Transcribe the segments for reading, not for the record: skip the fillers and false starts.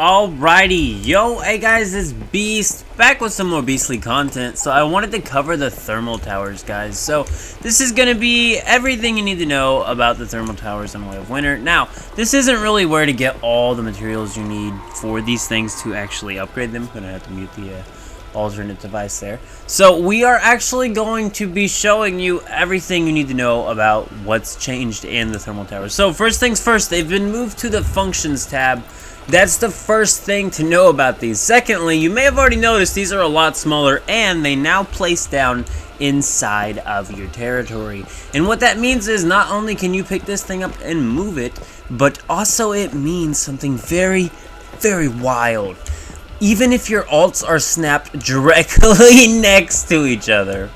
Alrighty, yo, hey guys, it's Beast, back with some more beastly content. So I wanted to cover the thermal towers, guys. So this is going to be everything you need to know about the thermal towers in Way of Winter. Now, this isn't really where to get all the materials you need for these things to actually upgrade them. I'm going to have to mute the alternate device there. So we are actually going to be showing you everything you need to know about what's changed in the thermal towers. So first things first, they've been moved to the functions tab. That's the first thing to know about these. Secondly, you may have already noticed these are a lot smaller and they now place down inside of your territory. And what that means is not only can you pick this thing up and move it, but also it means something very, very wild. Even if your alts are snapped directly next to each other,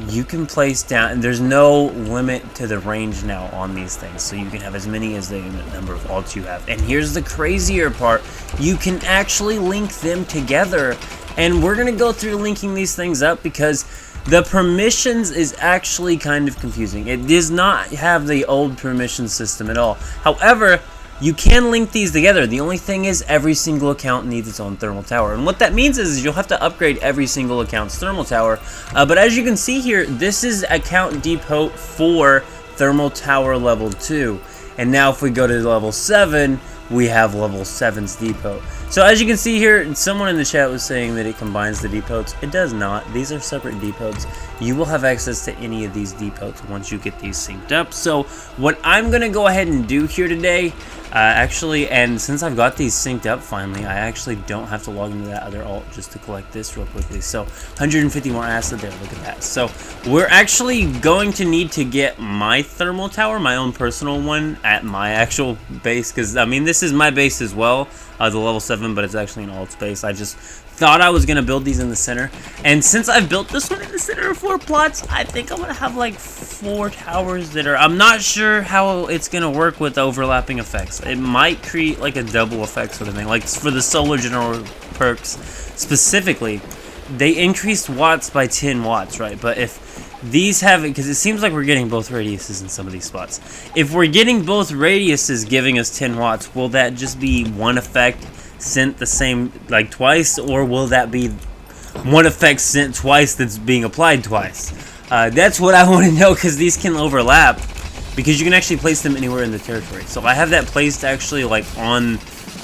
you can place down, and there's no limit to the range now on these things, so you can have as many as the number of alts you have. And here's the crazier part, you can actually link them together, and we're gonna go through linking these things up because the permissions is actually kind of confusing. It does not have the old permission system at all. However, you can link these together. The only thing is every single account needs its own thermal tower. And what that means is you'll have to upgrade every single account's thermal tower. But as you can see here, this is account depot for thermal tower level 2. And now if we go to level 7, we have level 7's depot. So as you can see here, someone in the chat was saying that it combines the depots. It does not. These are separate depots. You will have access to any of these depots once you get these synced up. So what I'm going to go ahead and do here today, actually, and since I've got these synced up finally, I actually don't have to log into that other alt just to collect this real quickly. So 150 more acid there, look at that. So we're actually going to need to get my thermal tower, my own personal one, at my actual base, because I mean this is my base as well, the level 7, but it's actually an alt space. I just thought I was going to build these in the center, and since I've built this one in the center of 4 plots, I think I'm going to have like 4 towers that are, I'm not sure how it's going to work with overlapping effects. It might create like a double effect sort of thing, like for the solar general perks specifically, they increased watts by 10 watts, right? But if these have it, because it seems like we're getting both radiuses in some of these spots. If we're getting both radiuses giving us 10 watts, will that just be one effect sent the same, like twice, or will that be one effect sent twice that's being applied twice? That's what I want to know, because these can overlap, because you can actually place them anywhere in the territory. So I have that placed actually like on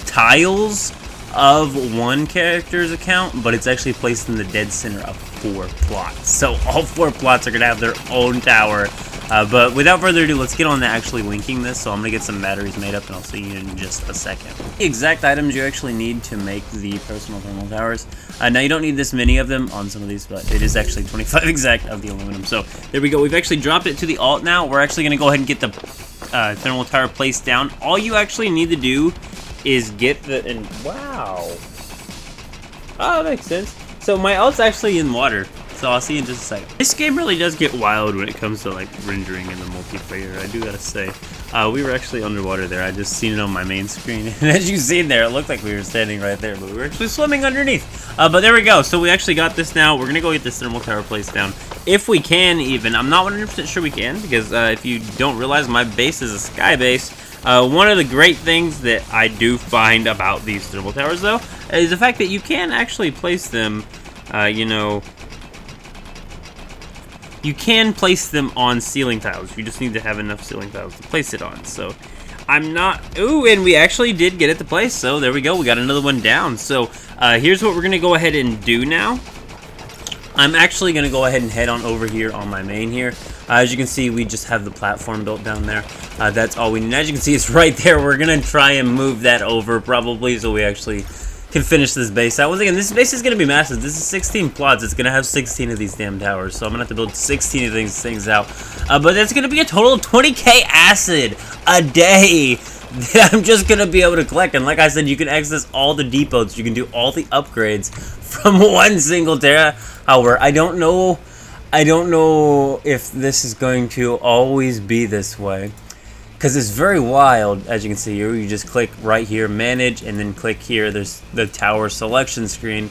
tiles of one character's account, but it's actually placed in the dead center of 4 plots. So all 4 plots are going to have their own tower. But without further ado, let's get on to actually linking this. So I'm going to get some batteries made up and I'll see you in just a second. The exact items you actually need to make the personal thermal towers. Now you don't need this many of them on some of these, but it is actually 25 exact of the aluminum. So there we go. We've actually dropped it to the alt now. We're actually going to go ahead and get the thermal tower placed down. All you actually need to do is get the, and wow. Oh, that makes sense. So my alt's actually in water, so I'll see you in just a second. This game really does get wild when it comes to like rendering in the multiplayer, I do gotta say. We were actually underwater there, I just seen it on my main screen, and as you seen there, it looked like we were standing right there, but we were actually swimming underneath. But there we go, so we actually got this now. We're gonna go get this thermal tower placed down. If we can even, I'm not 100% sure we can, because if you don't realize, my base is a sky base. One of the great things that I do find about these thermal towers, though, is the fact that you can actually place them, you know, you can place them on ceiling tiles. You just need to have enough ceiling tiles to place it on. So I'm not, ooh, and we actually did get it to place. So there we go, we got another one down. So here's what we're gonna go ahead and do now. I'm actually going to go ahead and head on over here on my main here. As you can see, we just have the platform built down there. That's all we need. As you can see, it's right there. We're going to try and move that over probably so we actually can finish this base out. Once again, this base is going to be massive. This is 16 plots. It's going to have 16 of these damn towers. So I'm going to have to build 16 of these things out. But that's going to be a total of 20k acid a day that I'm just going to be able to collect. And like I said, you can access all the depots. You can do all the upgrades from one single tower. I don't know if this is going to always be this way, because it's very wild. As you can see here, you just click right here, manage, and then click here. There's the tower selection screen.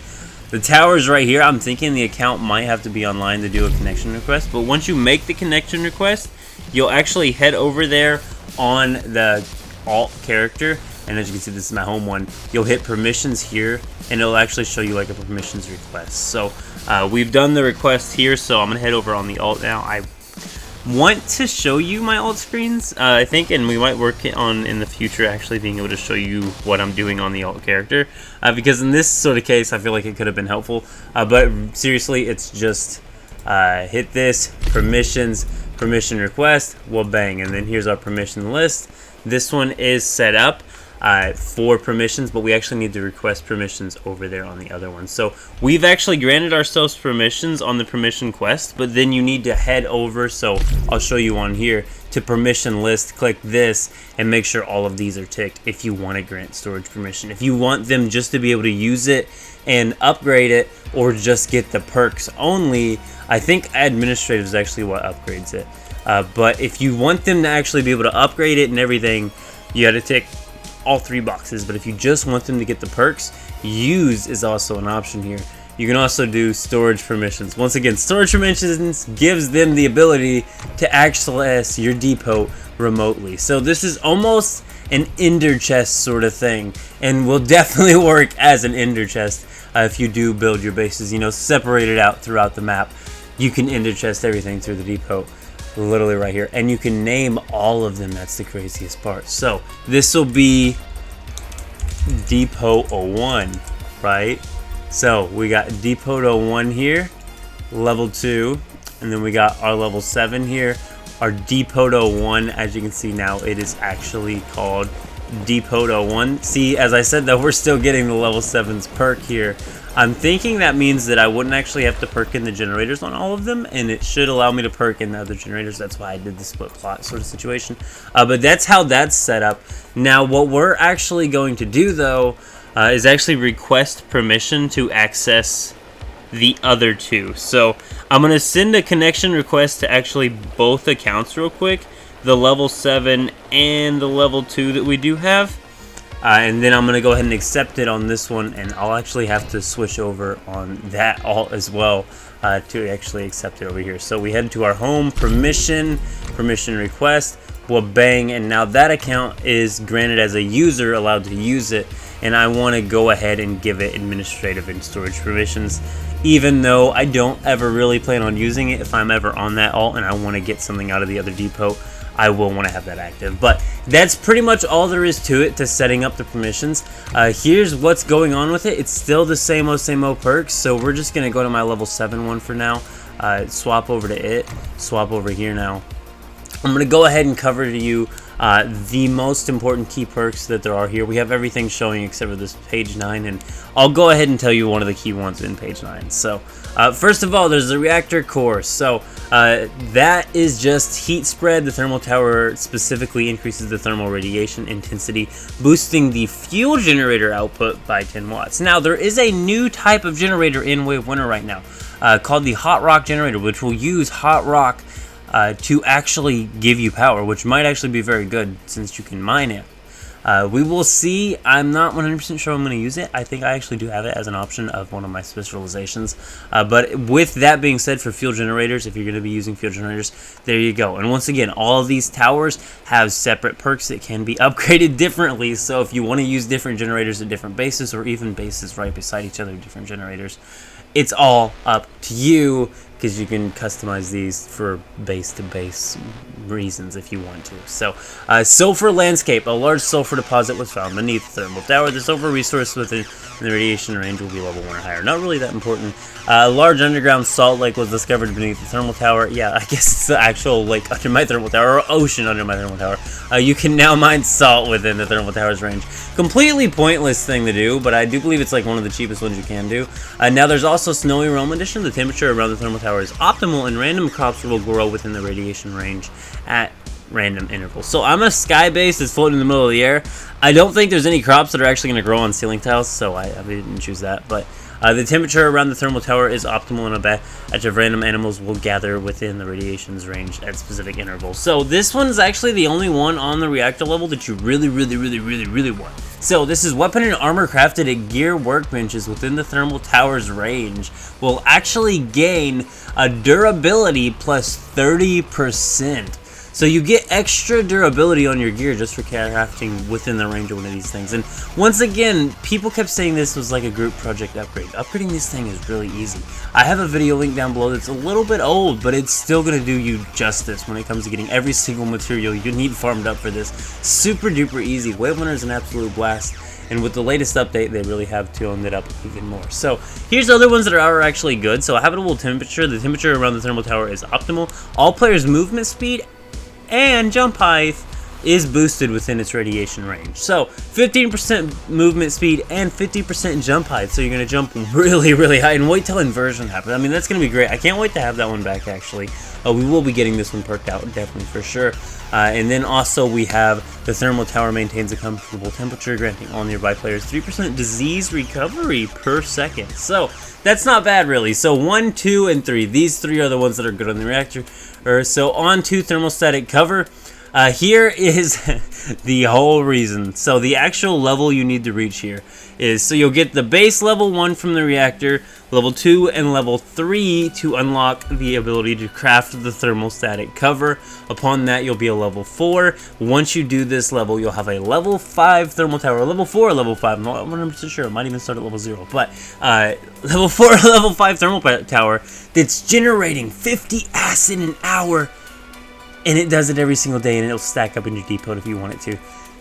The tower's right here. I'm thinking the account might have to be online to do a connection request, but once you make the connection request, you'll actually head over there on the alt character and as you can see, this is my home one. You'll hit permissions here, and it'll actually show you like a permissions request. So we've done the request here, so I'm gonna head over on the alt now. I want to show you my alt screens, I think, and we might work on in the future actually being able to show you what I'm doing on the alt character, because in this sort of case I feel like it could have been helpful, but seriously, it's just hit this, permissions, permission request, well bang, and then here's our permission list. This one is set up for permissions, but we actually need to request permissions over there on the other one. So we've actually granted ourselves permissions on the permission quest, but then you need to head over, so I'll show you on here, to permission list, click this, and make sure all of these are ticked if you want to grant storage permission. If you want them just to be able to use it and upgrade it, or just get the perks only, I think administrative is actually what upgrades it. But if you want them to actually be able to upgrade it and everything, you got to tick all 3 boxes. But if you just want them to get the perks, use is also an option here. You can also do storage permissions. Once again, storage permissions gives them the ability to access your depot remotely. So this is almost an ender chest sort of thing, and will definitely work as an ender chest if you do build your bases, you know, separated out throughout the map. You can ender chest everything through the depot, literally right here, and you can name all of them. That's the craziest part. So this will be Depot 01, right? So we got Depot 01 here, level 2, and then we got our level 7 here. Our Depot 01, as you can see now, it is actually called Depot 01. See, as I said, though, we're still getting the level 7's perk here. I'm thinking that means that I wouldn't actually have to perk in the generators on all of them, and it should allow me to perk in the other generators. That's why I did the split plot sort of situation. But that's how that's set up. Now, what we're actually going to do, though, is actually request permission to access the other 2. So I'm going to send a connection request to actually both accounts real quick, the level 7 and the level 2 that we do have. And then I'm going to go ahead and accept it on this one, and I'll actually have to switch over on that alt as well to actually accept it over here. So we head to our home, permission request, well bang, and now that account is granted as a user, allowed to use it, and I want to go ahead and give it administrative and storage permissions, even though I don't ever really plan on using it. If I'm ever on that alt and I want to get something out of the other depot, I will want to have that active. But that's pretty much all there is to it, to setting up the permissions. Here's what's going on with it. It's still the same old perks, so we're just going to go to my level 7 one for now, swap over to it, swap over here now. I'm going to go ahead and cover to you the most important key perks that there are here. We have everything showing except for this page 9, and I'll go ahead and tell you one of the key ones in page 9. So first of all, there's the reactor core. So that is just heat spread. The thermal tower specifically increases the thermal radiation intensity, boosting the fuel generator output by 10 watts. Now, there is a new type of generator in Wave Winter right now called the hot rock generator, which will use hot rock to actually give you power, which might actually be very good since you can mine it. We will see. I'm not 100% sure I'm going to use it. I think I actually do have it as an option of one of my specializations. But with that being said, for fuel generators, if you're going to be using fuel generators, there you go. And once again, all of these towers have separate perks that can be upgraded differently. So if you want to use different generators at different bases, or even bases right beside each other, different generators, it's all up to you, because you can customize these for base-to-base reasons if you want to. So, sulfur landscape. A large sulfur deposit was found beneath the thermal tower. The sulfur resource within the radiation range will be level 1 or higher. Not really that important. A large underground salt lake was discovered beneath the thermal tower. Yeah, I guess it's the actual lake under my thermal tower, or ocean under my thermal tower. You can now mine salt within the thermal tower's range. Completely pointless thing to do, but I do believe it's like one of the cheapest ones you can do. Now, there's also Snowy Realm Edition. The temperature around the thermal tower is optimal, and random crops will grow within the radiation range at random intervals. So I'm a sky base that's floating in the middle of the air. I don't think there's any crops that are actually going to grow on ceiling tiles, so I didn't choose that. But the temperature around the thermal tower is optimal, and a batch of random animals will gather within the radiation's range at specific intervals. So this one's actually the only one on the reactor level that you really want. So this is weapon and armor crafted at gear workbenches within the thermal tower's range will actually gain a durability plus 30%. So you get extra durability on your gear just for crafting within the range of one of these things. And once again, people kept saying this was like a group project upgrade. Upgrading this thing is really easy. I have a video link down below that's a little bit old, but it's still going to do you justice when it comes to getting every single material you need farmed up for this. Super duper easy. Wave Winter is an absolute blast. And with the latest update, they really have tuned it up even more. So here's other ones that are actually good. So habitable temperature. The temperature around the thermal tower is optimal. All players' movement speed and jump height is boosted within its radiation range. So 15% movement speed and 50% jump height. So you're going to jump really, really high. And wait till Inversion happens. I mean, that's going to be great. I can't wait to have that one back, actually. We will be getting this one perked out, definitely, for sure. And then also we have the thermal tower maintains a comfortable temperature, granting all nearby players 3% disease recovery per second. So that's not bad, really. So 1, 2, and 3. These 3 are the ones that are good on the reactor. So on to thermostatic cover. Here is the whole reason. So the actual level you need to reach here is, so you'll get the base level 1 from the reactor, level 2 and level 3 to unlock the ability to craft the thermostatic cover. Upon that, you'll be a level 4. Once you do this level, you'll have a level 5 thermal tower, level 4 or level 5. I'm not 100% sure. It might even start at level 0. But level 4 or level 5 thermal tower that's generating 50 acid an hour. And it does it every single day, and it'll stack up in your depot if you want it to.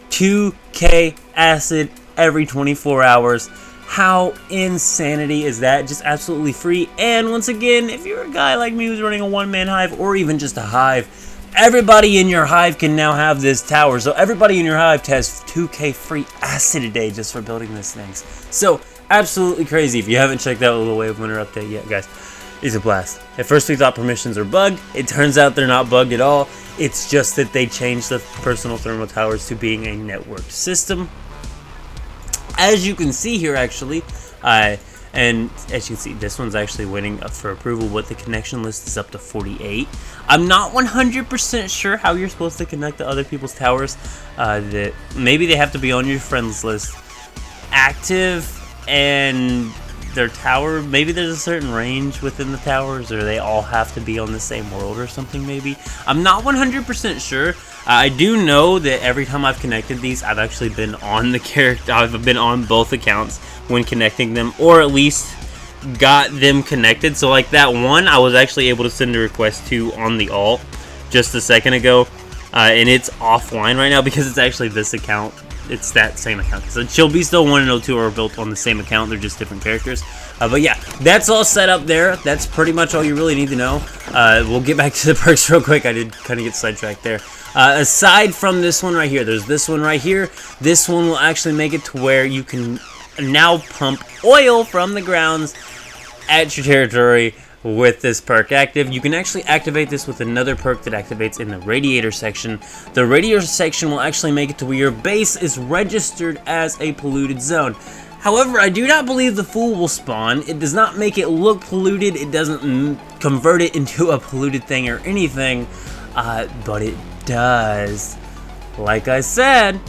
2k acid every 24 hours. How insanity is that? Just absolutely free. And once again, if you're a guy like me who's running a one-man hive or even just a hive, everybody in your hive can now have this tower. So everybody in your hive has 2k free acid a day just for building these things. So absolutely crazy. If you haven't checked out the Wave Winter update yet, guys, it's a blast. At first we thought permissions are bugged. It turns out they're not bugged at all. It's just that they changed the personal thermal towers to being a networked system. As you can see here, actually, and as you can see, this one's actually waiting up for approval, but the connection list is up to 48. I'm not 100% sure how you're supposed to connect to other people's towers. That maybe they have to be on your friends list, active, and their tower, maybe there's a certain range within the towers, or they all have to be on the same world or something. Maybe I'm not 100% sure. I do know that every time I've connected these, I've actually been on the character. I've been on both accounts when connecting them, or at least got them connected. So like that one, I was actually able to send a request to on the alt just a second ago, and it's offline right now because it's actually this account. It's that same account. So Chill Beast 01 and 02 are built on the same account. They're just different characters. But yeah, that's all set up there. That's pretty much all you really need to know. We'll get back to the perks real quick. I did kind of get sidetracked there. Aside from this one right here, there's this one right here. This one will actually make it to where you can now pump oil from the grounds at your territory with this perk active. You can actually activate this with another perk that activates in the radiator section. The radiator section will actually make it to where your base is registered as a polluted zone. However, I do not believe the Fool will spawn. It does not make it look polluted. It doesn't convert it into a polluted thing or anything, but it does, like I said,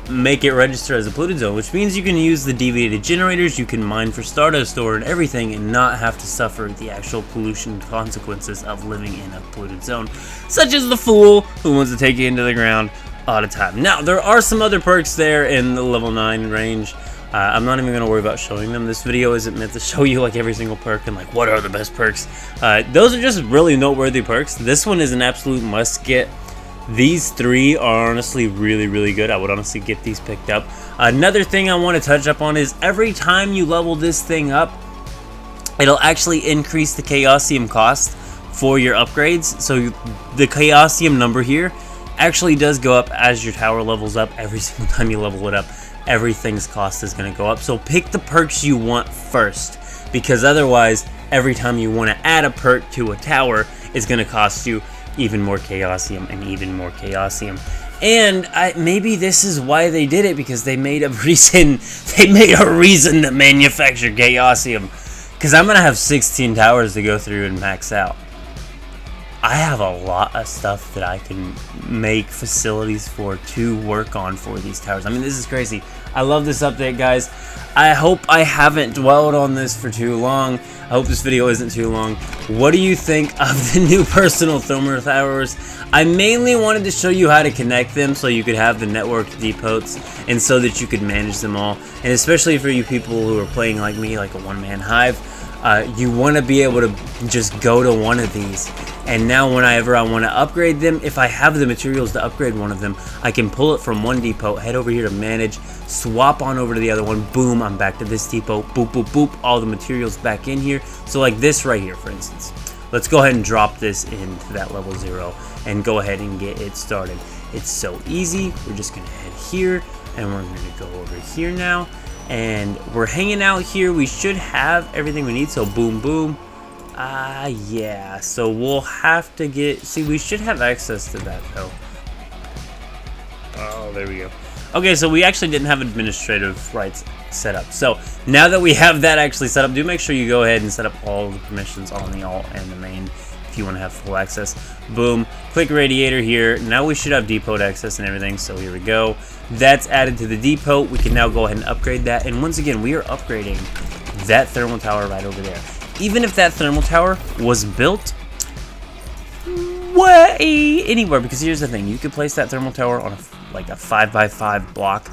make it register as a polluted zone, which means you can use the deviated generators, you can mine for Stardust Store and everything, and not have to suffer the actual pollution consequences of living in a polluted zone, such as the Fool, who wants to take you into the ground all the time. Now, there are some other perks there in the level 9 range. I'm not even going to worry about showing them. This video isn't meant to show you like every single perk and like what are the best perks. Those are just really noteworthy perks. This one is an absolute must get. These 3 are honestly really, really good. I would honestly get these picked up. Another thing I want to touch up on is every time you level this thing up, it'll actually increase the Chaosium cost for your upgrades. So the Chaosium number here actually does go up as your tower levels up. Every single time you level it up, everything's cost is going to go up. So pick the perks you want first, because otherwise, every time you want to add a perk to a tower, it's going to cost you even more Chaosium and even more Chaosium. And maybe this is why they did it, because they made a reason. They made a reason to manufacture Chaosium. Because I'm gonna have 16 towers to go through and max out. I have a lot of stuff that I can make facilities for to work on for these towers. I mean, this is crazy. I love this update, guys. I hope I haven't dwelled on this for too long. I hope this video isn't too long. What do you think of the new personal thermal towers? I mainly wanted to show you how to connect them so you could have the network depots and so that you could manage them all. And especially for you people who are playing like me, like a one-man hive, you want to be able to just go to one of these. And now whenever I want to upgrade them, if I have the materials to upgrade one of them, I can pull it from one depot, head over here to manage, swap on over to the other one, boom, I'm back to this depot, boop, boop, boop, all the materials back in here. So like this right here, for instance. Let's go ahead and drop this into that level 0 and go ahead and get it started. It's so easy. We're just going to head here and we're going to go over here now. And we're hanging out here. We should have everything we need. So boom, boom. Yeah. So we'll have to get... See, we should have access to that, though. Oh, there we go. Okay, so we actually didn't have administrative rights set up. So now that we have that actually set up, do make sure you go ahead and set up all the permissions on the alt and the main if you want to have full access. Boom. Click radiator here. Now we should have depot access and everything. So here we go. That's added to the depot. We can now go ahead and upgrade that. And once again, we are upgrading that thermal tower right over there. Even if that thermal tower was built way anywhere, because here's the thing, you could place that thermal tower on like a 5x5 block,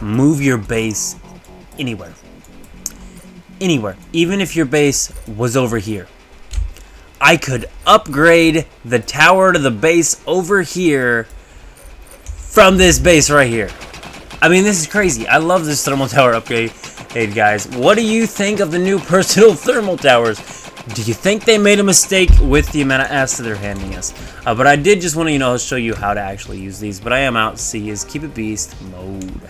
move your base anywhere, even if your base was over here. I could upgrade the tower to the base over here from this base right here. I mean, this is crazy. I love this thermal tower upgrade. Hey guys, what do you think of the new personal thermal towers? Do you think they made a mistake with the amount of ass that they're handing us? But I did just want to, show you how to actually use these. But I am out. See you. Keep it beast mode.